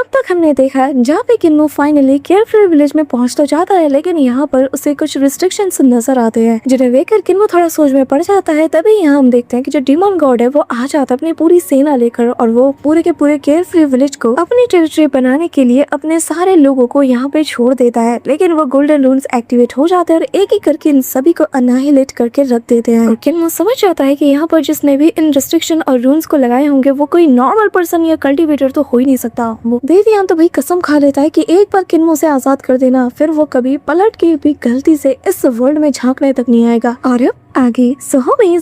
अब तक हमने देखा जहाँ पे किन्मो फाइनली केयरफ्री विलेज में पहुंच तो जाता है, लेकिन यहाँ पर उसे कुछ रिस्ट्रिक्शंस नजर आते हैं जिन्हें देखकर किन्मो थोड़ा सोच में पड़ जाता है। तभी यहाँ हम देखते हैं कि जो डीमन गॉड है वो आ जाता है अपनी पूरी सेना लेकर, और वो पूरे के पूरे केयरफ्री विलेज को अपनी टेरिटरी बनाने के लिए अपने सारे लोगों को यहाँ पे छोड़ देता है। लेकिन वो गोल्डन रून्स एक्टिवेट हो जाते हैं और एक एक करके इन सभी को अनाहिलेट करके रख देते हैं। और किन्मो समझ जाता है कि यहाँ पर जिसने भी इन रिस्ट्रिक्शन और रूल्स को लगाए होंगे वो कोई नॉर्मल पर्सन या कल्टिवेटर तो हो ही नहीं सकता। वो देवियान तो भाई कसम खा लेता है कि एक बार किन्मो से आजाद कर देना, फिर वो कभी पलट के भी गलती से इस वर्ल्ड में झांकने तक नहीं आएगा। और आगे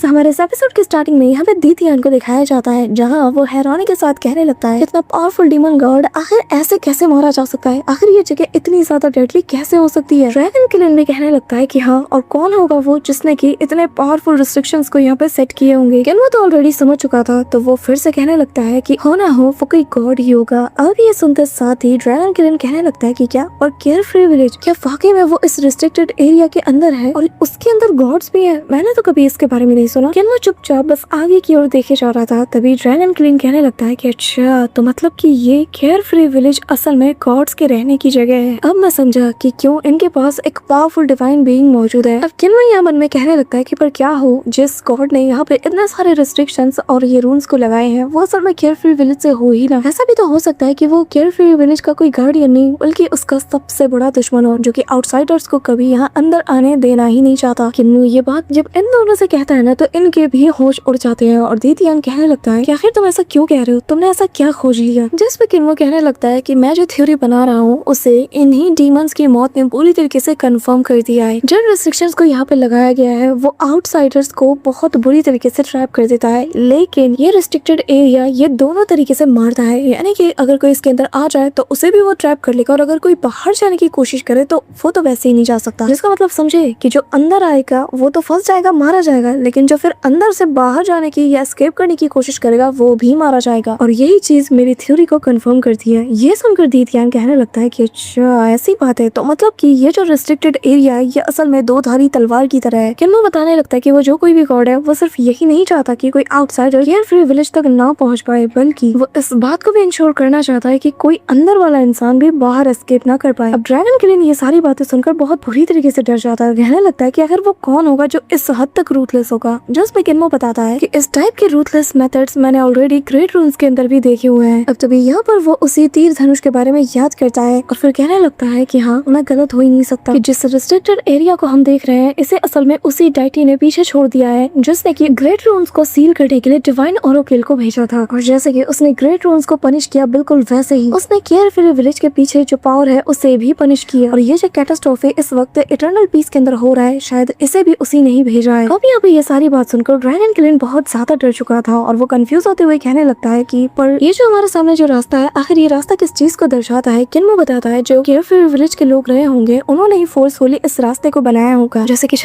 हमारे इस एपिसोड की स्टार्टिंग में यहाँ पे दीतियान को दिखाया जाता है, जहाँ वो हैरानी के साथ कहने लगता है इतना पावरफुल डीमन गॉड आखिर ऐसे कैसे मारा जा सकता है, आखिर ये जगह इतनी ज्यादा डेडली कैसे हो सकती है। ड्रैगन किलन भी कहने लगता है कि हाँ, और कौन होगा वो जिसने की इतने पावरफुल रिस्ट्रिक्शंस को यहाँ पे सेट किए होंगे। किन्मो तो ऑलरेडी समझ चुका था, तो वो फिर से कहने लगता है कि हो ना हो वो कोई गॉड ही होगा। अब ये सुनते साथ ही ड्रैगन किलन कहने लगता है कि क्या और केयरफ्री विलेज क्या वाकई में वो इस रिस्ट्रिक्टेड एरिया के अंदर है और उसके अंदर गॉड्स भी है। मैंने तो कभी इसके बारे में नहीं सुना। किन्मो चुपचाप बस आगे की ओर देखे जा रहा था। तभी ड्रैगन किलन कहने लगता है कि अच्छा, तो मतलब कि ये केयरफ्री विलेज असल में गॉड्स के रहने की जगह है। अब मैं समझा कि क्यों इनके पास एक पावरफुल डिवाइन बीइंग मौजूद है। अब किन्मो यहाँ मन में कहने लगता है कि पर क्या हो, जिस गॉड ने यहाँ पे इतने सारे रिस्ट्रिक्शंस और ये रूल्स को लगाए हैं वो असल में केयरफ्री विलेज से हो ही ना। ऐसा भी तो हो सकता है कि वो केयरफ्री विलेज का कोई गार्डियन नहीं बल्कि उसका सबसे बड़ा दुश्मन हो, जो कि आउटसाइडर्स को कभी यहाँ अंदर आने देना ही नहीं चाहता। किन्मो ये बात जब इन दोनों से कहता है ना, तो इनके भी होश उड़ जाते हैं और दीतियान कहने लगता है कि आखिर तुम ऐसा क्यों कह रहे हो, तुमने ऐसा क्या खोज लिया। जिस पे किन्मो कहने लगता है कि मैं जो थ्योरी बना रहा हूँ उसे इन्हीं डीमंस की मौत ने पूरी तरीके से कंफर्म कर दिया है। जिन रिस्ट्रिक्शंस को यहाँ पे लगाया गया है वो आउटसाइडर्स को बहुत बुरी तरीके से ट्रैप कर देता है, लेकिन ये रिस्ट्रिक्टेड एरिया ये दोनों तरीके से मारता है। यानी कि अगर कोई इसके अंदर आ जाए तो उसे भी वो ट्रैप कर लेगा, और अगर कोई बाहर जाने की कोशिश करे तो वो तो वैसे ही नहीं जा सकता। जिसका मतलब समझे कि जो अंदर आएगा वो तो फंस जाएगा, मारा जाएगा, लेकिन जो फिर अंदर से बाहर जाने की या एस्केप करने की कोशिश करेगा वो भी मारा जाएगा। और यही चीज मेरी थ्योरी को कंफर्म करती है। ये सुनकर दीतियान कहने लगता है कि अच्छा ऐसी बात है, तो मतलब कि ये जो रिस्ट्रिक्टेड एरिया है ये असल में दो धारी तलवार की तरह है। किन्मो बताने लगता है कि वो जो कोई भी गॉड है वो सिर्फ यही नहीं चाहता कि कोई आउटसाइडर केयरफ्री विलेज तक ना पहुंच पाए, बल्कि वो इस बात को भी इंश्योर करना चाहता है कि कोई अंदर वाला इंसान भी बाहर एस्केप ना कर पाए। अब ड्रैगन किलन ये सारी बातें सुनकर बहुत बुरी तरीके से डर जाता है। कहने लगता है कि आखिर वो कौन होगा जो इस हद तक रूथलेस होगा। जस्ट पे किन्मो बताता है कि इस टाइप के रूथलेस मेथड्स मैंने ऑलरेडी ग्रेट रून्स के अंदर भी देखे हुए हैं। अब तभी यहाँ पर वो उसी तीर धनुष के बारे में याद करता है और फिर कहने लगता है कि हाँ, मैं गलत हो ही नहीं सकता कि जिस रिस्ट्रिक्टेड एरिया को हम देख रहे हैं इसे असल में उसी डाइटी ने पीछे छोड़ दिया है जिसने कि ग्रेट रून्स को सील करने के लिए डिवाइन ओरोकिल को भेजा था। और जैसे कि उसने ग्रेट रून्स को पनिश किया, बिल्कुल वैसे ही उसने केयरफ्री विलेज के पीछे जो पावर है उसे भी पनिश किया। और ये जो कैटास्ट्रोफे इस वक्त इटर्नल पीस के अंदर हो रहा है, शायद इसे भी उसी ने ही भेजा है। अब यहाँ पे ये सारी बात सुनकर ड्रैगन किलन बहुत ज्यादा डर चुका था और वो कंफ्यूज होते हुए कहने लगता है कि पर ये जो हमारे सामने जो रास्ता है, आखिर ये रास्ता किस चीज को दर्शाता है। किन्मो बताता है जो केयरफ्री विलेज के लोग रहे होंगे उन्होंने ही फोर्सफुली इस रास्ते को बनाया होगा, जैसे कि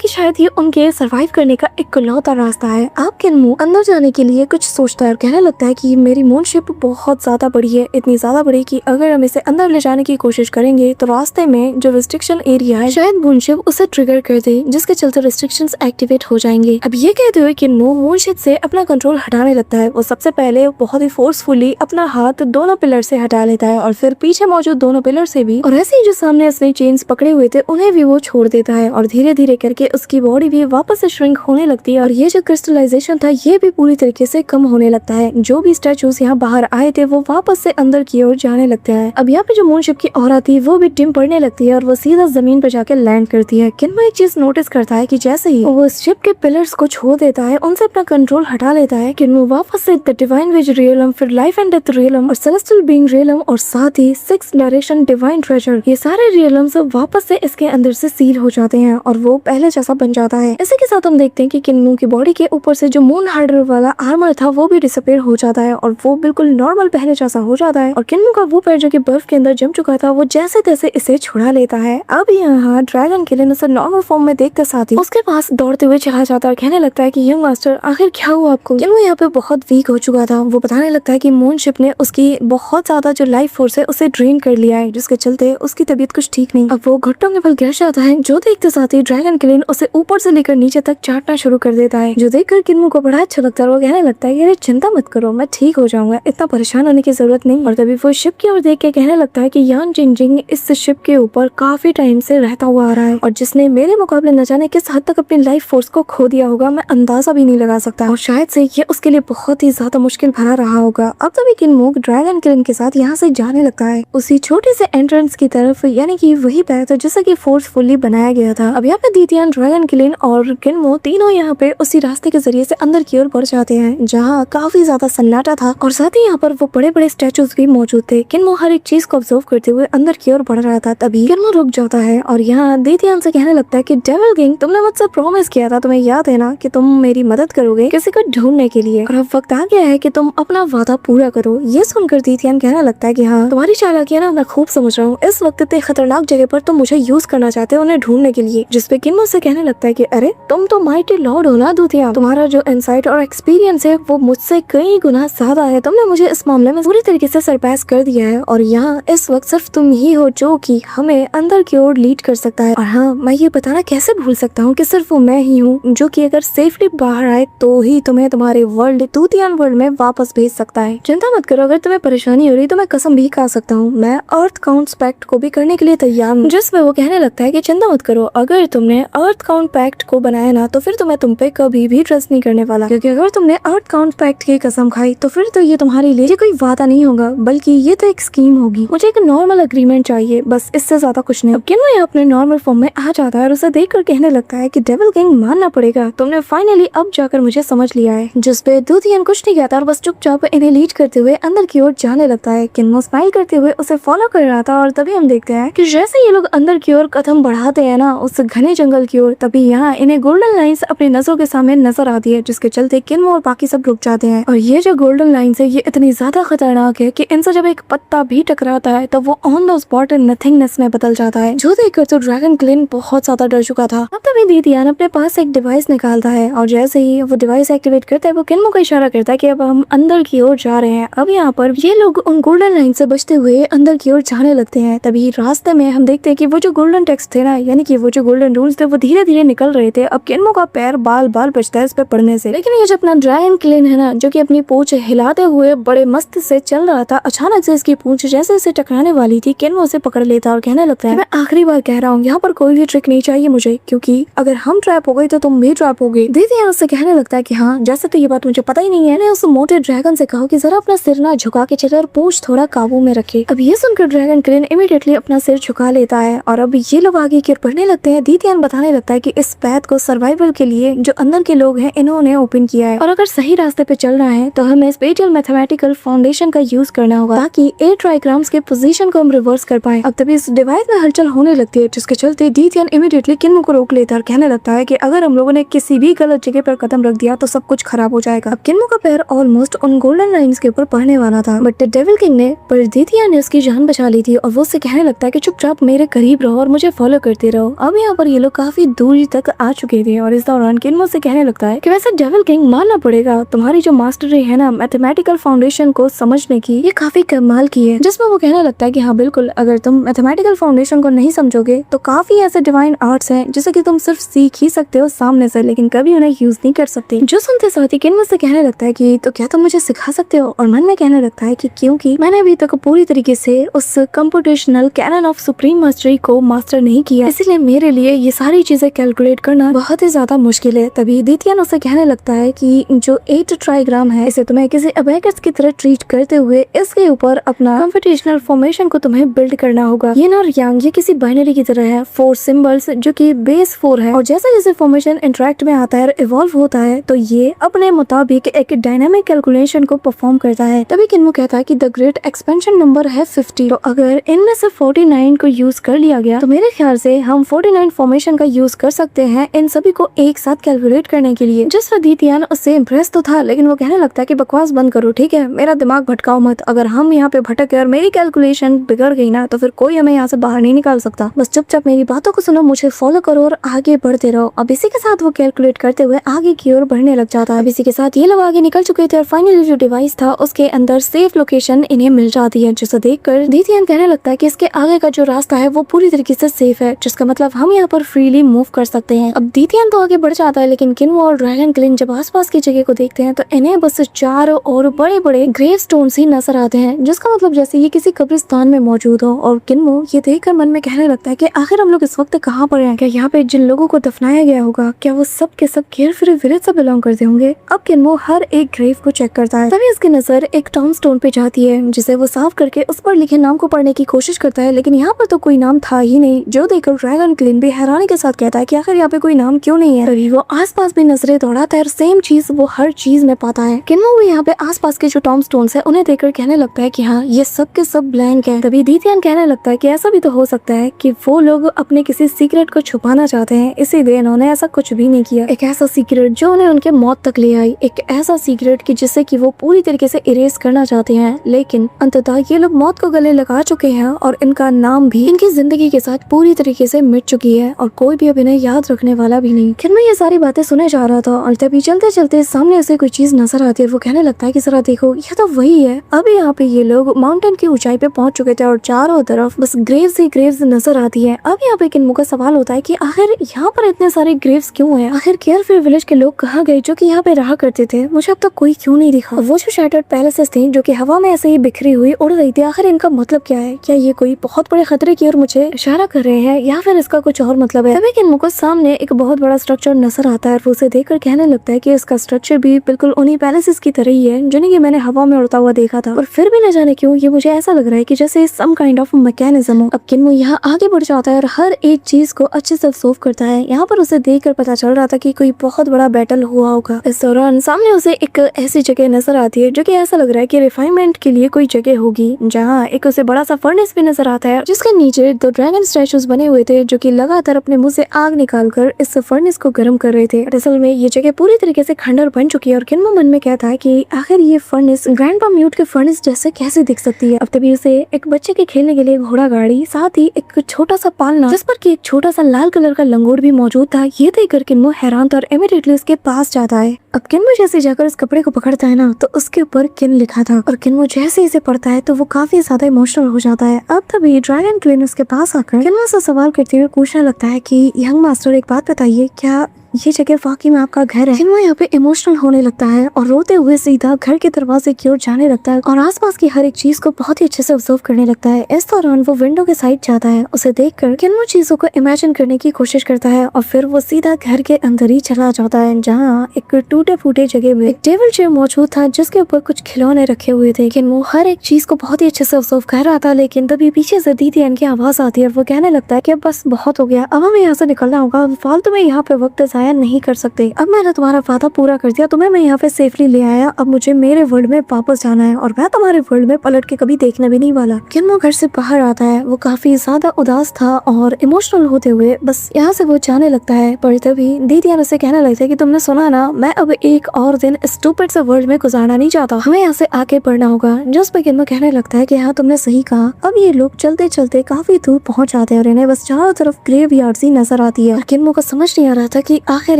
शायद ये उनके सर्वाइव करने का एक इकलौता रास्ता है। अब किन्मो अंदर जाने के लिए कुछ सोचता है और कहने लगता है कि मेरी मून शिप बहुत ज्यादा बड़ी है, इतनी ज्यादा बड़ी कि अगर हम इसे अंदर ले जाने की कोशिश करेंगे तो रास्ते में जो रिस्ट्रिक्शन एरिया है शायद मून शिप उसे ट्रिगर कर दे, जिसके चलते रिस्ट्रिक्शंस एक्टिवेट हो जाएंगे। अब ये कहते हुए किन्मो मून शिप से अपना कंट्रोल हटाने लगता है। वो सबसे पहले बहुत ही फोर्सफुली अपना हाथ दोनों पिलर से हटा लेता है और फिर पीछे मौजूद दोनों पिलर से भी, और ऐसे ही जो सामने उसने चेन्स पकड़े हुए थे उन्हें भी वो छोड़ देता है। और धीरे धीरे करके उसकी बॉडी भी वापस से श्रिंक होने लगती है और ये जो क्रिस्टलाइजेशन था ये भी पूरी तरीके से कम होने लगता है। जो भी स्टैचूज यहाँ बाहर आए थे वो वापस से अंदर की ओर जाने लगते हैं। अब यहाँ पे जो मून शिप की ऑरा थी वो भी डिम पड़ने लगती है और वो सीधा जमीन पर जाके लैंड करती है। किन्मो एक चीज नोटिस करता है कि जैसे ही वो शिप के पिलर्स को छोड़ देता है, उनसे अपना कंट्रोल हटा लेता है, किन्मो वापस से द डिवाइन वेज रियलम, फिर लाइफ एंड डेथ रियलम और सेलेस्टियल बीइंग रियलम और साथ ही 6 डायरेक्शन डिवाइन ट्रेजर, ये सारे रियलम्स वापस से इसके अंदर से सील हो जाते हैं और वो पहले जैसा बन जाता है। इसी के साथ हम देखते हैं कि किन्मो की बॉडी के ऊपर से जो मून हार्डर वाला आर्मर था वो भी डिसअपीयर हो जाता है और वो बिल्कुल नॉर्मल पहले जैसा हो जाता है। और किन्मो का वो पैर जो कि बर्फ के अंदर जम चुका था वो जैसे तैसे इसे छुड़ा लेता है। अब यहाँ ड्रैगन किलन उसे नॉर्मल फॉर्म में देखते साथ ही उसके उसके पास दौड़ते हुए चला जाता है और कहने लगता है कि यंग मास्टर आखिर क्या हुआ आपको। किन्मो यहाँ पे बहुत वीक हो चुका था। वो बताने लगता है कि मूनशिप ने उसकी बहुत ज्यादा जो लाइफ फोर्स है उसे ड्रेन कर लिया है, जिसके चलते उसकी तबीयत कुछ ठीक नहीं। अब वो घुटनों के बल गिर जाता है। जो देखते साथ ही ड्रैगन क्लेन उसे ऊपर से लेकर नीचे तक चाटना शुरू कर देता है, जो देखकर किन्मो को बड़ा अच्छा लगता है। वो कहने लगता है अरे चिंता मत करो, मैं ठीक हो जाऊंगा, इतना परेशान होने की जरूरत नहीं। और तभी वो शिप की ओर देख के कहने लगता है कि यान जिंगजिंग इस शिप के ऊपर काफी टाइम से रहता हुआ आ रहा है, और जिसने मेरे मुकाबले न जाने किस हद तक अपनी लाइफ फोर्स को खो दिया होगा, मैं अंदाजा भी नहीं लगा सकता। और शायद से ये उसके लिए बहुत ही ज्यादा मुश्किल भरा रहा होगा। अब तभी किन्मो ड्रैगन क्लेन के साथ यहाँ से जाने लगता है उसी छोटे से एंट्रेंस की तरफ, यानी कि वही पैथ जैसा कि फोर्सफुली बनाया गया था। अब यहाँ पे दीतियान, ड्रैगन क्लेन और किन्मो तीनों यहाँ पे उसी रास्ते के जरिए से अंदर की ओर बढ़ जाते हैं, जहाँ काफी ज्यादा सन्नाटा था और साथ ही यहाँ पर वो बड़े बड़े स्टैचूज भी मौजूद थे। किन्मो हर एक चीज को ऑब्जर्व करते हुए अंदर की ओर बढ़ रहा था। तभी किन्मो रुक जाता है और यहाँ दीतियान से कहने लगता है कि डेविल किंग, तुमने मुझसे प्रॉमिस किया था, तुम्हें याद है ना, कि तुम मेरी मदद करोगे किसी को ढूंढने के लिए, और अब वक्त आ गया है कि तुम अपना वादा पूरा करो। ये सुनकर दीतियान कहने लगता है कि हाँ, तुम्हारी चालाकियां ना मैं खूब समझ रहा हूँ। इस वक्त इतने खतरनाक जगह पर तुम मुझे यूज करना चाहते हो उन्हें ढूंढने के लिए। जिसपे किन्मो से कहने लगता है कि अरे तुम तो माइटी लॉर्ड हो ना दीतियान, तुम्हारा जो इंसाइट और एक्सपीरियंस है वो मुझसे कई गुना ज्यादा है। तुमने मुझे इस मामले में पूरी तरीके से सरपास कर दिया है, और यहाँ इस वक्त सिर्फ तुम ही हो जो कि हमें अंदर की ओर लीड कर सकता है। और हाँ, मैं ये बताना कैसे भूल सकता हूँ कि सिर्फ वो मैं ही हूँ जो कि अगर सेफली बाहर आए तो ही तुम्हें तुम्हारे वर्ल्ड दूतियान वर्ल्ड में वापस भेज सकता है। चिंता मत करो, अगर तुम्हें परेशानी हो रही तो मैं कसम भी खा सकता हूँ, मैं अर्थ काउंट पैक्ट को भी करने के लिए तैयार हूँ। जिसमें वो कहने लगता है कि चिंता मत करो, अगर तुमने अर्थ काउंट पैक्ट को बनाया ना तो फिर तो मैं तुम पे कभी भी ट्रस्ट नहीं करने वाला, क्योंकि अगर तुमने अर्थ काउंट पैक्ट की कसम खाई तो फिर तो ये तुम्हारे लिए कोई वादा नहीं होगा, बल्कि ये तो एक स्कीम होगी। मुझे एक नॉर्मल अग्रीमेंट चाहिए, बस इससे ज्यादा कुछ नहीं। अब किन्मो अपने नॉर्मल फॉर्म में आ जाता है और उसे देखकर कहने लगता है कि डेविल किंग, मानना पड़ेगा, तुमने फाइनली अब जाकर मुझे समझ लिया है। जिसपे दूतियान कुछ नहीं कहता और बस चुपचाप इन्हें लीड करते हुए अंदर की ओर जाने लगता है। किन्मो स्माइल करते हुए उसे फॉलो कर रहा था, और तभी हम देखते हैं कि जैसे ये लोग अंदर की ओर कदम बढ़ाते हैं ना उस घने जंगल की ओर, तभी यहाँ इन्हें गोल्डन लाइन्स अपनी नजरों के सामने नजर आती है, जिसके चलते किन्मो और बाकी सब रुक जाते हैं। और ये जो गोल्डन लाइन्स है ये इतनी ज्यादा खतरनाक है कि इनसे जब एक पत्ता भी टकराता है तो वो ऑन द स्पॉट नथिंगनेस में बदल जाता है, जो देखकर तो ड्रैगन क्लेन बहुत ज्यादा डर चुका था। अब तभी दीतियान अपने पास एक डिवाइस निकालता है, और जैसे ही वो डिवाइस एक्टिवेट करता है वो किन्मो को इशारा करता है कि अब हम अंदर की ओर जा रहे हैं। अब यहाँ पर ये लोग उन गोल्डन लाइन से बचते हुए अंदर की ओर जाने लगते हैं। तभी रास्ते में हम देखते हैं कि वो जो गोल्डन टेक्स्ट थे ना, यानी कि वो जो गोल्डन रूल्स थे, वो धीरे धीरे निकल रहे थे। अब किन्मो का पैर बाल बाल बचता है इस पे पड़ने से, लेकिन ये जो अपना ड्रैगन क्लेन है ना, जो कि अपनी पूंछ हिलाते हुए बड़े मस्त से चल रहा था, अचानक से इसकी पूंछ जैसे इसे टकराने वाली थी, किन्मो उसे पकड़ लेता और कहने लगता है, मैं आखिरी बार कह रहा हूँ, यहाँ पर कोई भी ट्रिक नहीं चाहिए मुझे, क्योंकि अगर हम ट्रैप हो गए तो तुम भी ट्रैप हो गए। दीदी उससे कहने लगता है कि हाँ, जैसे तो ये बात मुझे पता ही नहीं है। उस मोटे ड्रैगन से कहो कि जरा अपना सिर ना झुका के चले और पूंछ थोड़ा काबू में रखे। अब ये सुनकर ड्रैगन क्लेन इमीडिएटली अपना सिर झुका लेता है, और अब ये लोग आगे की ओर बढ़ने लगते हैं। दीतियान बताने लगता है कि इस पैथ को सर्वाइवल के लिए जो अंदर के लोग हैं इन्होंने ओपन किया है, और अगर सही रास्ते पे चलना है तो हमें स्पेशल मैथमेटिकल फाउंडेशन का यूज करना होगा, ताकि 8 ट्राइग्राम्स के पोजीशन को हम रिवर्स कर पाए। अब तभी इस डिवाइस में हलचल होने लगती है, जिसके चलते दीतियान इमीडिएटली किन्मो को रोक लेता है और कहने लगता है कि अगर हम लोगों ने किसी भी गलत जगह पर कदम रख दिया तो सब कुछ खराब हो जाएगा। अब किन्मो का पैर ऑलमोस्ट उन गोल्डन लाइंस के ऊपर पड़ने वाला था, बट डेविल किंग ने पर दीतियान ने उसकी जान बचा ली थी, और वो उससे कहने लगता है कि चुपचाप मेरे करीब रहो और मुझे फॉलो करते रहो। अब यहाँ पर ये लोग काफी दूरी तक आ चुके थे, और इस दौरान किन्मो से कहने लगता है कि वैसे डेविल किंग, मानना पड़ेगा, तुम्हारी जो मास्टरी है ना मैथमेटिकल फाउंडेशन को समझने की, ये काफी कमाल की है। जिसमें वो कहने लगता है कि हाँ बिल्कुल, अगर तुम मैथमेटिकल फाउंडेशन को नहीं समझोगे तो काफी ऐसे डिवाइन आर्ट्स हैं जिसे कि तुम सिर्फ सीख ही सकते हो सामने से, लेकिन कभी उन्हें यूज नहीं कर सकते। जो सुनते साथ ही किन्मो से कहने लगता है कि तो क्या तुम मुझे सिखा सकते हो, और मन में कहने लगता है कि क्योंकि मैंने अभी तक पूरी तरीके से उस computational canon of supreme mastery को मास्टर नहीं किया, इसलिए मेरे लिए ये सारी चीजें कैलकुलेट करना बहुत ही ज्यादा मुश्किल है। तभी दीतियान उसे कहने लगता है कि जो 8 ट्राइग्राम है इसे तुम्हें किसी अबैकस की तरह ट्रीट करते हुए इसके ऊपर अपना कंप्यूटेशनल फॉर्मेशन को तुम्हें बिल्ड करना होगा। ये और यांग ये किसी बाइनरी की तरह है, 4 सिंबल्स जो कि बेस 4 है, और जैसे जैसे फॉर्मेशन इंटरेक्ट में आता है और इवॉल्व होता है तो ये अपने मुताबिक एक डायनामिक कैलकुलेशन को परफॉर्म करता है। तभी किन्मो कहता है कि द ग्रेट एक्सपेंशन नंबर है 50, तो अगर इनमें से 49 को यूज कर लिया गया तो मेरे ख्याल से हम 49 फॉर्मेशन का यूज कर सकते हैं इन सभी को एक साथ कैलकुलेट करने के लिए। जिस पर दीतियान उससे इम्प्रेस तो था, लेकिन वो कहने लगता है कि बकवास बंद करो, ठीक है, मेरा दिमाग भटकाओ मत। अगर हम यहाँ पे भटक गए और मेरी कैलकुलेशन बिगड़ गई ना तो फिर कोई हमें यहाँ से बाहर नहीं निकाल सकता। बस चुपचाप मेरी बातों को सुनो, मुझे फॉलो करो और आगे बढ़ो बढ़ते रहो। अब इसी के साथ वो कैलकुलेट करते हुए आगे की ओर बढ़ने लग जाता है। अब इसी के साथ ये लोग आगे निकल चुके थे और फाइनली जो डिवाइस था उसके अंदर सेफ लोकेशन इन्हें मिल जाती है, जिसे देखकर दीतियान कहने लगता है कि इसके आगे का जो रास्ता है वो पूरी तरीके से सेफ है, जिसका मतलब हम यहाँ पर फ्रीली मूव कर सकते हैं। अब दीतियान तो आगे बढ़ जाता है, लेकिन किन्वो और ड्रैगन क्लिन जब आसपास की जगह को देखते हैं तो इन्हें बस चारों और बड़े बड़े ग्रेव स्टोन्स ही नजर आते हैं, जिसका मतलब जैसे ये किसी कब्रिस्तान में मौजूद हो। और किन्वो ये देखकर मन में कहने लगता है कि आखिर हम लोग इस वक्त कहाँ पर हैं? क्या यहाँ पे जिन लोगों को दफनाया गया होगा क्या वो सब के सब केयरफ्री विलेज से बिलोंग करते होंगे? अब किन्वो हर एक ग्रेव को चेक करता है, तभी उसकी नजर एक टॉम स्टोन पे जाती है, जिसे वो साफ करके उस पर लिखे नाम को पढ़ने की कोशिश करता है, लेकिन यहाँ पर तो कोई नाम था ही नहीं, जो देखकर ड्रैगन क्लिन भी हैरानी के साथ कहता है कि आखिर यहाँ पे कोई नाम क्यों नहीं है। तभी वो आसपास भी नजरें दौड़ाता है और सेम चीज वो हर चीज में पाता है। किन्वो भी यहाँ पे आसपास के जो टॉम स्टोन्स है उन्हें देखकर कहने लगता है कि हाँ ये सब के सब ब्लैंक है। तभी दीतियान कहने लगता है कि ऐसा भी तो हो सकता है कि वो लोग अपने किसी सीक्रेट को छुपाना चाहते हैं, इसीलिए इन्होंने ऐसा कुछ भी नहीं किया। एक ऐसा सीक्रेट जो उन्हें उनके मौत तक ले आई, एक ऐसा सीक्रेट कि जिससे कि वो पूरी तरीके से इरेज करना चाहते हैं, लेकिन अंततः ये लोग मौत को गले लगा चुके हैं और इनका नाम भी इनकी जिंदगी के साथ पूरी तरीके से मिट चुकी है और कोई भी अब इन्हें याद रखने वाला भी नहीं। किन्वो ये सारी बातें सुने जा रहा था और तभी चलते चलते सामने उसे कोई चीज नजर आती है। वो कहने लगता है कि जरा देखो ये तो वही है। अब यहाँ पे ये लोग माउंटेन की ऊंचाई पे पहुंच चुके थे और चारों तरफ बस ग्रेव्स ही ग्रेव्स नजर आती है। अब यहाँ पे किन्वो का सवाल होता है कि आखिर यहाँ पर इतने सारे ग्रेव्स क्यों हैं? आखिर केयरफ्री विलेज के लोग कहाँ गए जो कि यहाँ पे रहा करते थे? मुझे अब तक कोई क्यों नहीं दिखा। वो जो शैटर्ड पैलेसेस थी जो कि हवा में ऐसे ही बिखरी हुई उड़ रही थी, आखिर इनका मतलब क्या है? क्या ये कोई बहुत बड़े खतरे की ओर मुझे इशारा कर रहे हैं या फिर इसका कुछ और मतलब है? तभी किन्वो को सामने एक बहुत बड़ा स्ट्रक्चर नजर आता है और वो उसे देखकर कहने लगता है कि इसका स्ट्रक्चर भी बिल्कुल उन्हीं पैलेसेस की तरह ही है जिन्हें मैंने हवा में उड़ता हुआ देखा था, और फिर भी न जाने क्यों ये मुझे ऐसा लग रहा है कि जैसे सम काइंड ऑफ मैकेनिज्म हो। अब किन्वो यहाँ आगे बढ़ जाता है और हर एक चीज को अच्छे से ऑब्जर्व करता है। यहाँ पर उसे देखकर पता चल रहा था कि कोई बहुत बड़ा बैटल हुआ होगा। इस दौरान सामने उसे एक ऐसी जगह नजर आती है जो कि ऐसा लग रहा है कि रिफाइनमेंट के लिए कोई जगह होगी, जहाँ एक उसे बड़ा सा फर्नेस भी नजर आता है जिसके नीचे दो ड्रैगन स्टैचूज बने हुए थे जो कि लगातार अपने मुंह से आग निकालकर इस फर्नेस को गर्म कर रहे थे। असल में ये जगह पूरी तरीके से खंडर बन चुकी है और किन्वो मन में कहता है कि आखिर ये फर्नेस ग्रैंडपा म्यूट के फर्नेस जैसे कैसे दिख सकती है। अब तभी उसे एक बच्चे के खेलने के लिए घोड़ा गाड़ी, साथ ही एक छोटा सा पालना जिस पर कि एक छोटा सा लाल कलर का लंगोट भी मौजूद था, ये देखकर किन्वो हैरान था और इमीडिएटली उसके पास जाता है। अब किन्वो जैसे जाकर उस कपड़े को पकड़ता है ना तो उसके ऊपर किन लिखा था और किन्वो जैसे इसे पढ़ता है तो वो काफी ज्यादा इमोशनल हो जाता है। अब तभी ड्रैगन क्लिन उसके पास आकर किन्वो से सवाल करते हुए पूछने लगता है कि यंग मास्टर एक बात बताइए, क्या ये जगह वाकई में आपका घर है? किन्वो यहाँ पे इमोशनल होने लगता है और रोते हुए सीधा घर के दरवाजे की ओर जाने लगता है और आसपास की हर एक चीज को बहुत ही अच्छे से ऑब्जर्व करने लगता है। इस दौरान वो विंडो के साइड जाता है, उसे देखकर किन्वो चीजों को इमेजिन करने की कोशिश करता है और फिर वो सीधा घर के अंदर ही चला जाता है, जहाँ एक टूटे फूटे जगह में एक टेबल चेयर मौजूद था जिसके ऊपर कुछ खिलौने रखे हुए थे। किन्वो हर एक चीज को बहुत ही अच्छे से ऑब्जर्व कर रहा था, लेकिन तभी पीछे से दीतियान की आवाज आती है और वो कहने लगता है कि अब बस बहुत हो गया, अब हमें यहाँ से निकलना होगा, फालतू में यहाँ पे वक्त जाया नहीं कर सकते। अब मैंने तुम्हारा वादा पूरा कर दिया, तुम्हें मैं यहाँ पे सेफली ले आया, अब मुझे मेरे वर्ल्ड में वापस जाना है और मैं तुम्हारे वर्ल्ड में पलट के कभी देखने भी नहीं वाला। किन्वो घर से बाहर आता है, वो काफी ज्यादा उदास था और इमोशनल होते हुए बस यहाँ से वो जाने लगता है, पर तभी दीदियान उसे कहने लगता है कि तुमने सुना ना, मैं अब एक और दिन स्टूपिड सा वर्ल्ड में गुजारना नहीं चाहता, हमें यहाँ से आगे बढ़ना होगा। जिस पे किन्वो कहने लगता है कि हाँ तुमने सही कहा। अब ये लोग चलते चलते काफी दूर पहुंच जाते हैं और इन्हें बस चारों तरफ ग्रेव यार्ड्स ही नजर आती है। किन्वो को समझ नहीं आ रहा था कि आखिर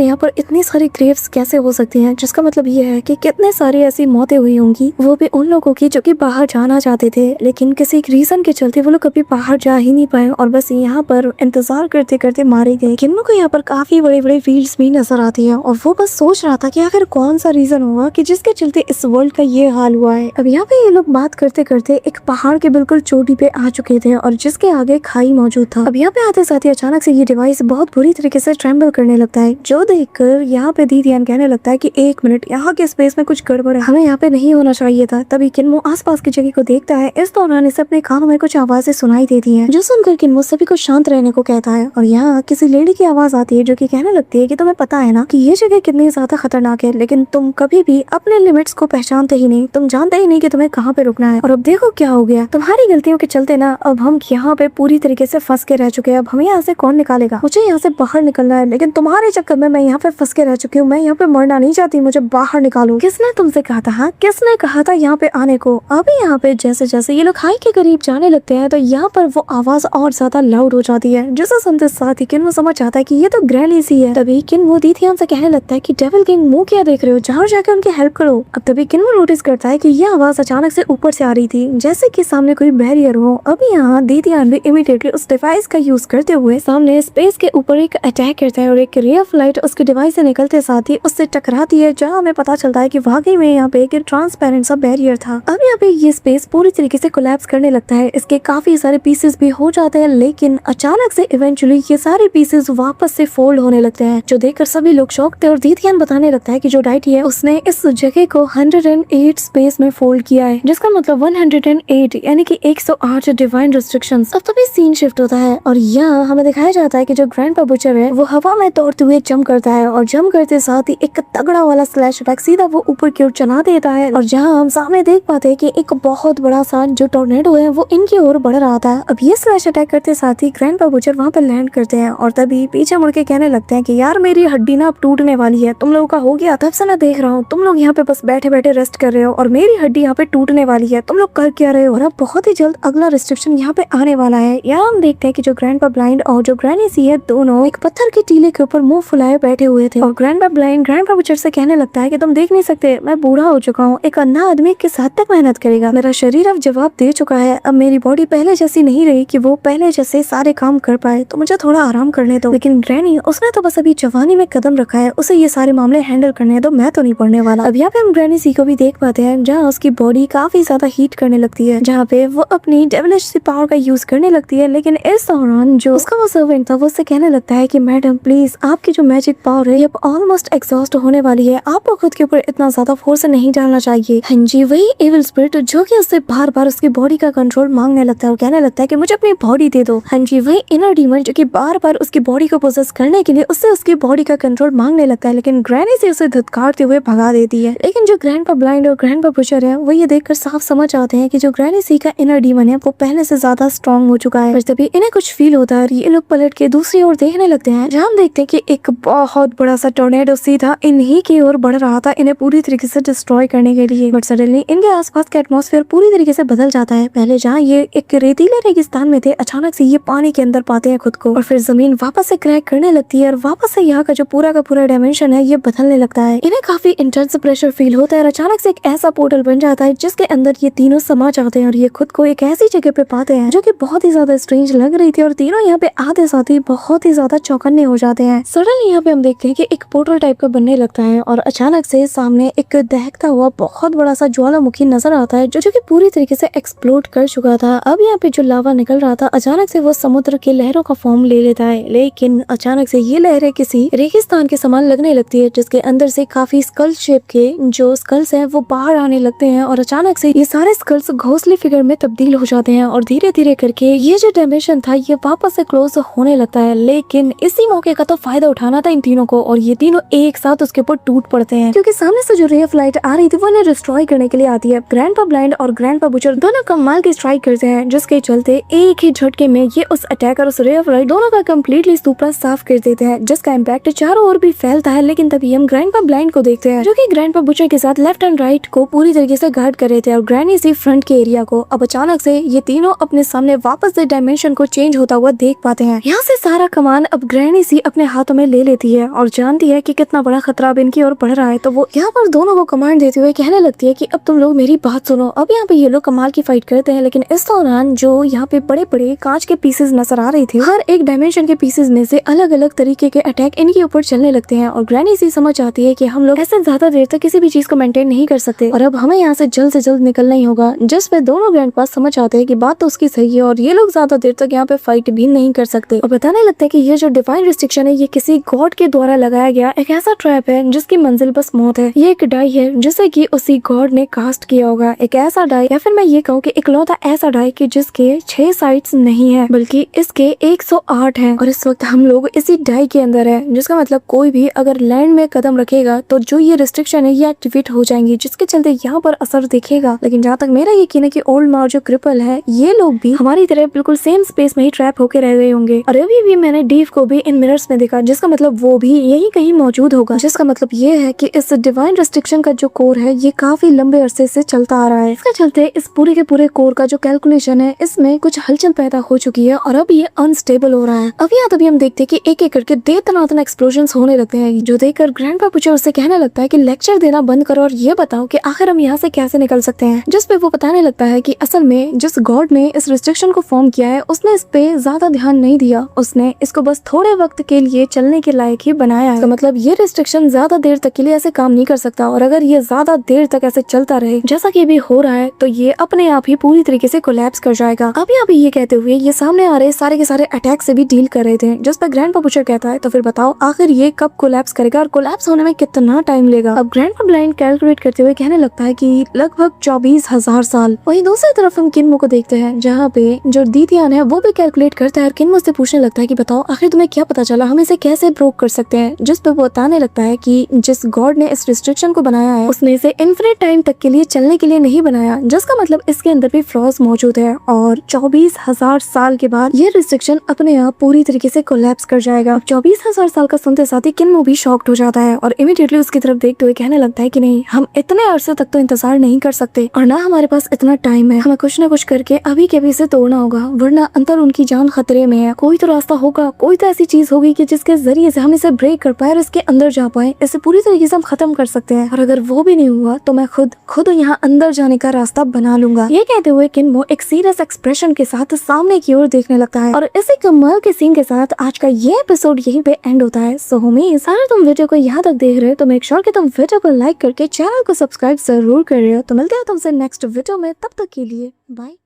यहाँ पर इतनी सारी ग्रेव्स कैसे हो सकती हैं, जिसका मतलब ये है कि कितने सारी ऐसी मौतें हुई होंगी, वो भी उन लोगों की जो कि बाहर जाना चाहते थे, लेकिन किसी रीजन के चलते वो लोग कभी बाहर जा ही नहीं पाए और बस यहाँ पर इंतजार करते करते मारे गए। किन्वो को यहाँ पर काफी बड़े बड़े फील्ड्स भी नजर आती है और वो बस सोच रहा था कि आखिर कौन सा रीजन होगा कि जिसके चलते इस वर्ल्ड का ये हाल हुआ है। अब यहाँ पे ये लोग बात करते करते एक पहाड़ के बिल्कुल चोटी पे आ चुके थे और जिसके आगे खाई मौजूद था। अब यहाँ पे आते साथ ही अचानक से ये डिवाइस बहुत बुरी तरीके से ट्रेम्बल करने लगता है, जो देखकर यहाँ पे दीदियान कहने लगता है कि एक मिनट, यहाँ के स्पेस में कुछ गड़बड़ है, हमें यहाँ पे नहीं होना चाहिए था। तभी किन्वो आसपास की जगह को देखता है। इस दौरान इसे अपने कानों में कुछ आवाजें सुनाई देती हैं, जो सुनकर किन्वो सभी को शांत रहने को कहता है और यहाँ किसी लेडी की आवाज आती है जो कि कहने लगती है कि तुम्हें पता है ना कि ये जगह कितनी ज्यादा खतरनाक है, लेकिन तुम कभी भी अपने लिमिट्स को पहचानते ही नहीं, तुम जानते ही नहीं कि तुम्हें कहाँ पे रुकना है। और अब देखो क्या हो गया, तुम्हारी गलतियों के चलते ना अब हम यहाँ पे पूरी तरीके से फंस के रह चुके हैं। अब हमें यहाँ से कौन निकालेगा? मुझे यहाँ से बाहर निकलना है, लेकिन तुम्हारे चक्कर कब मैं यहाँ पे फंस के रह चुकी हूँ, मैं यहाँ पे मरना नहीं चाहती, मुझे बाहर निकालो। किसने तुमसे कहा था? हाँ, किसने कहा था यहाँ पे आने को? अभी यहाँ पे जैसे जैसे ये लोग खाई के करीब जाने लगते हैं तो यहाँ पर वो आवाज और ज्यादा लाउड हो जाती है, जिसे सुनते साथ ही किन वो समझ आता है कि ये तो ग्रैनी सी है। तभी किन वो दीथियान से कहने लगता है कि डेविल किंग मुंह क्या देख रहे हो, जाओ जाके उनकी हेल्प करो। अब तभी किन वो नोटिस करता है कि ये आवाज अचानक से ऊपर से आ रही थी, जैसे कि सामने कोई बैरियर हो। अभी यहाँ दीथियान भी इमीडिएटली उस डिवाइस का यूज करते हुए सामने स्पेस के ऊपर एक अटैक करता है और एक रे ऑफ लाइट उसके डिवाइस से निकलते साथ ही उससे टकराती है, जहाँ हमें पता चलता है कि वाकई में यहाँ पे एक ट्रांसपेरेंट सा बैरियर था। अब यहाँ पे ये स्पेस पूरी तरीके से कोलैप्स करने लगता है, इसके काफी सारे पीसेस भी हो जाते हैं, लेकिन अचानक से इवेंचुअली ये सारे पीसेस वापस से फोल्ड होने लगते हैं, जो देखकर सभी लोग शॉक थे। और दीथियान बताने लगता है कि जो डाइटी है उसने इस जगह को 108 स्पेस में फोल्ड किया है, जिसका मतलब 108 यानी कि 108 डिवाइन रिस्ट्रिक्शंस। अब तभी सीन शिफ्ट होता है और यहाँ हमें दिखाया जाता है कि जो ग्रैंडपा बुचर है वो हवा में दौड़ते हुए जंप करता है और जंप करते साथ ही एक तगड़ा वाला स्लैश अटैक सीधा वो ऊपर की ओर चला देता है। और जहाँ हम सामने देख पाते हैं कि एक बहुत बड़ा सा जो टोर्नेडो है वो इनकी ओर बढ़ रहा था। अब ये स्लैश अटैक करते साथ ही ग्रैंडपा बुचर वहाँ पे लैंड करते हैं और तभी पीछे मुड़ के कहने लगते हैं कि यार मेरी हड्डी ना अब टूटने वाली है, तुम लोगों का हो गया? तब से मैं देख रहा हूँ तुम लोग यहाँ पे बस बैठे बैठे रेस्ट कर रहे हो और मेरी हड्डी यहाँ पे टूटने वाली है, तुम लोग कर क्या रहे हो? और अब बहुत ही जल्द अगला रिस्ट्रिक्शन यहाँ पे आने वाला है। यहाँ हम देखते हैं कि जो ग्रैंडपा ब्लाइंड और जो ग्रैनी सी है दोनों एक पत्थर के टीले के ऊपर मुंह फुलाए बैठे हुए थे और ग्रैंडपा ब्लाइंड ग्रैंडपा बुचर से कहने लगता है कि तुम देख नहीं सकते, मैं बूढ़ा हो चुका हूँ, एक अंधा आदमी किस हद तक मेहनत करेगा, मेरा शरीर अब जवाब दे चुका है, अब मेरी बॉडी पहले जैसी नहीं रही कि वो पहले जैसे सारे काम कर पाए, तो मुझे थोड़ा आराम करने दो। लेकिन ग्रैनी उसने तो बस अभी जवानी में कदम रखा है, उसे ये सारे मामले हैंडल करने हैं, तो मैं तो नहीं पड़ने वाला। अब यहाँ पे हम ग्रैनी सी को भी देख पाते हैं जहाँ उसकी बॉडी काफी ज्यादा हीट करने लगती है, जहाँ पे वो अपनी डेविलिश सी पावर का यूज करने लगती है। लेकिन इस दौरान जो उसका वो सर्वेंट था वो उससे कहने लगता है कि मैडम प्लीज आपकी जो मैजिक पावर है ये अब ऑलमोस्ट एग्जॉस्ट होने वाली है, आपको खुद के ऊपर इतना ज्यादा फोर्स नहीं डालना चाहिए। हाँ जी, वही एविल स्पिरिट जो कि उससे बार बार उसकी बॉडी का कंट्रोल मांगने लगता है और कहने लगता है कि मुझे अपनी बॉडी दे दो। हाँ जी, वही इनर डीमन जो कि बार बार उसकी बॉडी को पोजेस करने के लिए उससे उसकी बॉडी का कंट्रोल मांगने लगता है, लेकिन ग्रैनी से उसे धुतकारते हुए भगा देती है। लेकिन जो ग्रैंडपा ब्लाइंड और ग्रैंडपा बुचर है वो ये देखकर साफ समझ आते हैं कि जो ग्रैनी सी का इनर डीमन है वो पहले से ज्यादा स्ट्रॉन्ग हो चुका है। तभी इन्हें कुछ फील होता है और ये लोग पलट के दूसरी ओर देखने लगते हैं, जहाँ हम देखते हैं कि एक बहुत बड़ा सा टोर्नेडो सीधा इन्हीं की ओर बढ़ रहा था, इन्हें पूरी तरीके से डिस्ट्रॉय करने के लिए। बट सडनली इनके आसपास का एटमॉस्फेयर पूरी तरीके से बदल जाता है। पहले जहाँ ये एक रेतीले रेगिस्तान में थे, अचानक से ये पानी के अंदर पाते हैं खुद को और फिर जमीन वापस से क्रैक करने लगती है और वापस से यहाँ का जो पूरा का पूरा डायमेंशन है ये बदलने लगता है। इन्हें काफी इंटेंस प्रेशर फील होता है और अचानक से एक ऐसा पोर्टल बन जाता है जिसके अंदर ये तीनों समा जाते हैं और ये खुद को एक ऐसी जगह पे पाते हैं जो कि बहुत ही ज्यादा स्ट्रेंज लग रही थी और तीनों यहाँ पे आते साथ ही बहुत ही ज्यादा चौकन्ने हो जाते हैं। सडनली यहाँ पे हम देखते हैं कि एक पोर्टल टाइप का बनने लगता है और अचानक से सामने एक दहकता हुआ बहुत बड़ा सा ज्वालामुखी नजर आता है जो कि पूरी तरीके से एक्सप्लोड कर चुका था। अब यहाँ पे जो लावा निकल रहा था अचानक से वो समुद्र के लहरों का फॉर्म ले लेता है, लेकिन अचानक से ये लहरें किसी रेगिस्तान के समान लगने लगती है जिसके अंदर से काफी स्कल शेप के जो स्कल्स हैं वो बाहर आने लगते हैं और अचानक से ये सारे स्कल्स घोंसले फिगर में तब्दील हो जाते हैं और धीरे धीरे करके ये जो डायमेंशन था ये वापस से क्लोज होने लगता है। लेकिन इसी मौके का तो फायदा उठाना था इन तीनों को और ये तीनों एक साथ उसके ऊपर टूट पड़ते हैं, क्योंकि सामने से जो रे ऑफ लाइट आ रही थी वो इन्हें डिस्ट्रॉय करने के लिए आती है। ग्रैंडपा ब्लाइंड और ग्रैंडपा बुचर दोनों कमाल की स्ट्राइक करते हैं जिसके चलते एक ही झटके में ये उस अटैक और उस रे ऑफ लाइट दोनों का कम्प्लीटली सुपरा साफ कर देते हैं, जिसका इम्पैक्ट चारों ओर भी फैलता है। लेकिन तभी हम ग्रैंडपा ब्लाइंड को देखते हैं जो कि ग्रैंडपा बुचर के साथ लेफ्ट एंड राइट को पूरी तरीके से गार्ड कर रहे थे और ग्रैनी सी फ्रंट के एरिया को। अब अचानक से ये तीनों अपने सामने वापस से डायमेंशन को चेंज होता हुआ देख पाते हैं। यहाँ से सारा कमान अब ग्रैनी सी अपने हाथों में ले लेती है और जानती है कि कितना बड़ा खतरा अब इनकी ओर बढ़ रहा है, तो वो यहाँ पर दोनों को कमांड देते हुए कहने लगती है कि अब तुम लोग मेरी बात सुनो। अब यहाँ पे ये लोग कमाल की फाइट करते हैं, लेकिन इस दौरान जो यहाँ पे बड़े बड़े कांच के पीसेस नजर आ रहे थे, हर एक डायमेंशन के पीसेस में से अलग अलग तरीके के अटैक इनके ऊपर चलने लगते हैं और ग्रैनी सी समझ आती है कि हम लोग ऐसे ज्यादा देर तक किसी भी चीज को मेंटेन नहीं कर सकते और अब हमें यहाँ से जल्द निकलना ही होगा। जिस पे दोनों ग्रैंड पास समझ आते हैं कि बात तो उसकी सही है और ये लोग ज्यादा देर तक यहाँ पे फाइट भी नहीं कर सकते और बताने लगता है कि ये जो डिवाइन रिस्ट्रिक्शन है ये किसी गॉड के द्वारा लगाया गया एक ऐसा ट्रैप है जिसकी मंजिल बस मौत है। ये एक डाई है जिसे कि उसी गॉड ने कास्ट किया होगा, एक ऐसा डाई या फिर मैं ये कहूँ कि इकलौता ऐसा डाई कि जिसके 6 साइड्स नहीं है बल्कि इसके 108 हैं और इस वक्त हम लोग इसी डाई के अंदर है, जिसका मतलब कोई भी अगर लैंड में कदम रखेगा तो जो ये रिस्ट्रिक्शन है ये एक्टिवेट हो जाएंगी, जिसके चलते यहाँ पर असर दिखेगा। लेकिन जहाँ तक मेरा यकीन है कि ओल्ड मार जो क्रिपल है ये लोग भी हमारी तरह बिल्कुल सेम स्पेस में ही ट्रैप होके रह गए होंगे और अभी भी मैंने डीव को भी इन मिरर्स में देखा, जिसका मतलब वो भी यही कहीं मौजूद होगा, जिसका मतलब ये है कि इस डिवाइन रेस्ट्रिक्शन का जो कोर है ये काफी लंबे अरसे से चलता आ रहा है। इसके चलते इस पूरे के पूरे कोर का जो कैलकुलेशन है इसमें कुछ हलचल पैदा हो चुकी है और अब ये अनस्टेबल हो रहा है। अब यहाँ तभी हम देखते हैं कि एक एक करके दे तनातन एक्सप्लोजन्स होने लगते हैं, जो देखकर ग्रैंडपा पुचर उससे कहने लगता है कि लेक्चर देना बंद करो और ये बताओ कि आखिर हम यहाँ से कैसे निकल सकते हैं। जिस पे वो बताने लगता है कि असल में जिस गॉड ने इस रिस्ट्रिक्शन को फॉर्म किया है उसने इस पे ज्यादा ध्यान नहीं दिया, उसने इसको बस थोड़े वक्त के लिए चलने के लायक ही बनाया है। तो मतलब ये रिस्ट्रिक्शन ज्यादा देर तक के लिए ऐसे काम नहीं कर सकता और अगर ये ज्यादा देर तक ऐसे चलता रहे जैसा कि अभी हो रहा है तो ये अपने आप ही पूरी तरीके से कोलैप्स कर जाएगा। अब यहाँ पे ये कहते हुए ये सामने आ रहे सारे के सारे अटैक से भी डील कर रहे थे, जिस पर ग्रैंडपा पुचर कहता है तो फिर बताओ आखिर ये कब कोलैप्स करेगा और कोलैप्स होने में कितना टाइम लेगा। अब ग्रैंडपा ब्लाइंड कैलकुलेट करते हुए कहने लगता है कि लगभग 24,000 साल। वहीं दूसरी तरफ हम किन्मो को देखते हैं जहाँ पे जो दीतियान है वो भी कैलकुलेट करता है और किन्मो से पूछने लगता है कि बताओ आखिर तुम्हें क्या पता चला, हम इसे कैसे ब्रोक कर सकते हैं। जिस पे वो बताने लगता है कि जिस गॉड ने इस रिस्ट्रिक्शन को बनाया है उसने इसे इन्फिनिट टाइम तक के लिए चलने के लिए नहीं बनाया, जिसका मतलब इसके अंदर भी फ्लॉज मौजूद है और 24,000 साल के बाद ये रिस्ट्रिक्शन अपने आप पूरी तरीके से कोलैप्स कर जाएगा। 24,000 साल का सुनते साथ ही किन्मो भी शॉक्ड हो जाता है और इमीडिएटली उसकी तरफ देखते हुए कहने लगता है कि नहीं, हम इतने अरसे तक तो इंतजार नहीं कर सकते और ना हमारे पास इतना टाइम है, हमें कुछ ना कुछ करके अभी के अभी इसे तोड़ना होगा वरना अंतर उनकी जान खतरे में है। कोई तो रास्ता होगा, कोई तो ऐसी चीज होगी कि जिसके जरिए से हम इसे ब्रेक कर पाए और इसके अंदर जा पाए, इसे पूरी तरीके से हम खत्म कर सकते हैं और अगर वो भी नहीं हुआ तो मैं खुद यहाँ अंदर जाने का रास्ता बना लूंगा। ये कहते हुए किन्मो एक सीरियस एक्सप्रेशन के साथ सामने की ओर देखने लगता है और इसी कमाल के सीन के साथ आज का ये एपिसोड यहीं पे एंड होता है। सो होमीज अगर तुम वीडियो को यहाँ तक देख रहे हो तो मेक श्योर कि तुम वीडियो को लाइक करके चैनल को सब्सक्राइब जरूर कर रहे हो। तो मिलते हैं तुमसे नेक्स्ट वीडियो में, तब तक के लिए बाय।